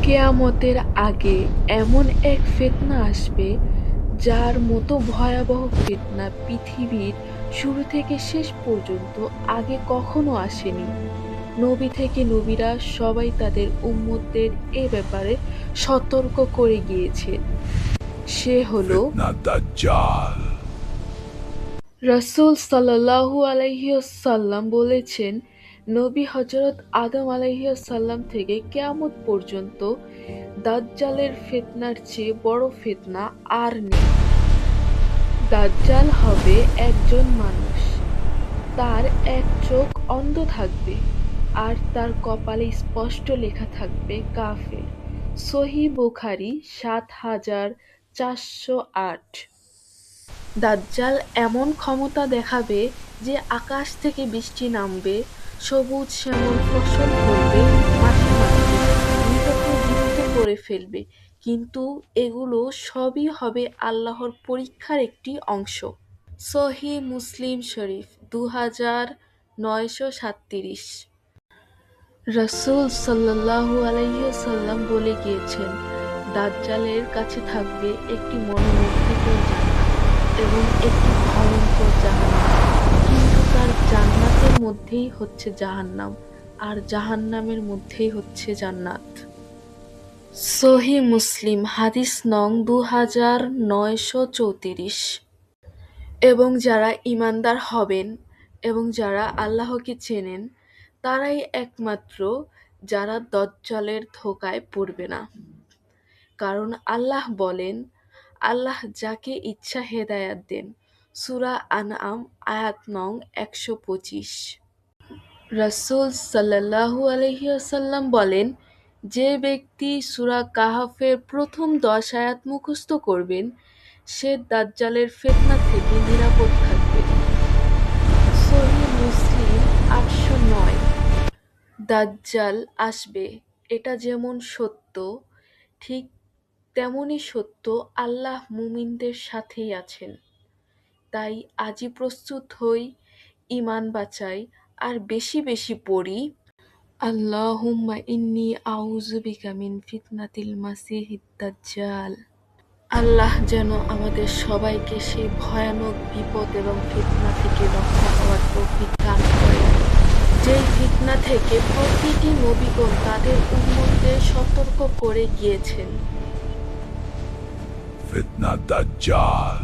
কেয়ামতের আগে এমন এক ফিতনা আসবে যার মতো ভয়াবহ ফিতনা পৃথিবীর শুরু থেকে শেষ পর্যন্ত আগে কখনো আসেনি। নবী থেকে নবীরা সবাই তাদের উম্মতদের এ ব্যাপারে সতর্ক করে গিয়েছেন। সে হলো ফিতনা দাজ্জাল। রাসূল সাল্লাল্লাহু আলাইহি ওয়াসাল্লাম বলেছেন, নবী হযরত আদম আলাইহিসসালাম থেকে কিয়ামত পর্যন্ত দাজ্জালের ফিতনার চেয়ে বড় ফিতনা আর নেই। দাজ্জাল হবে একজন মানুষ, তার এক চোখ অন্ধ থাকবে আর তার কপালে স্পষ্ট লেখা থাকবে কাফের। সহিহ বুখারী ৭,৪০৮। দাজ্জাল এমন ক্ষমতা দেখাবে যে আকাশ থেকে বৃষ্টি নামবে, সবুজ শ্যামল ফসল ফলবে মাঠে মাঠে, মৃতকে জীবিত করে ফেলবে। কিন্তু এগুলো সবই হবে আল্লাহর পরীক্ষার একটি অংশ। সহিহ মুসলিম শরীফ ২৯৩৭। রাসূল সাল্লাল্লাহু আলাইহি ওয়াসাল্লাম বলে গিয়েছেন, দাজ্জালের কাছে থাকবে একটি মনোমুগ্ধকর জান্নাত এবং একটি ভয়ঙ্কর জাহান্নাম, কিন্তু তার জান্নাতের মধ্যেই হচ্ছে জাহান্নাম আর জাহান্নামের মধ্যেই হচ্ছে জান্নাত। সহিহ মুসলিম হাদিস নং ২৯৩৪। এবং যারা ঈমানদার হবেন এবং যারা আল্লাহকে চেনেন তারাই একমাত্র যারা দাজ্জালের ধোঁকায় পড়বে না। কারণ আল্লাহ বলেন, আল্লাহ যাকে ইচ্ছা হেদায়াত দেন। সূরা আনআম আয়াত নং ১২৫। রাসূল সাল্লাল্লাহু আলাইহি ওয়াসাল্লাম বলেন, যে ব্যক্তি সূরা কাহফের প্রথম ১০ আয়াত মুখস্থ করবেন সে দাজ্জালের ফিতনা থেকে নিরাপদ থাকবে। সহিহ মুসলিম ৮০৯। দাজ্জাল আসবে, এটা যেমন সত্য, ঠিক তেমনি সত্য আল্লাহ মুমিনদের সাথেই আছেন। তাই আজই প্রস্তুত হই, ঈমান বাঁচাই আর বেশি বেশি পড়ি আল্লাহুম্মা ইন্নী আউযু বিকা মিন ফিতনাতিল মাসিহিদ দাজ্জাল। আল্লাহ যেন আমাদের সবাইকে সেই ভয়ানক বিপদ এবং ফিতনা থেকে রক্ষা পাওয়ার তৌফিক দান করেন, যেই ফিতনা থেকে প্রতিটি নবীগণ তাদের উম্মতদের সতর্ক করে গিয়েছেন। ফিতনা দাজ্জাল।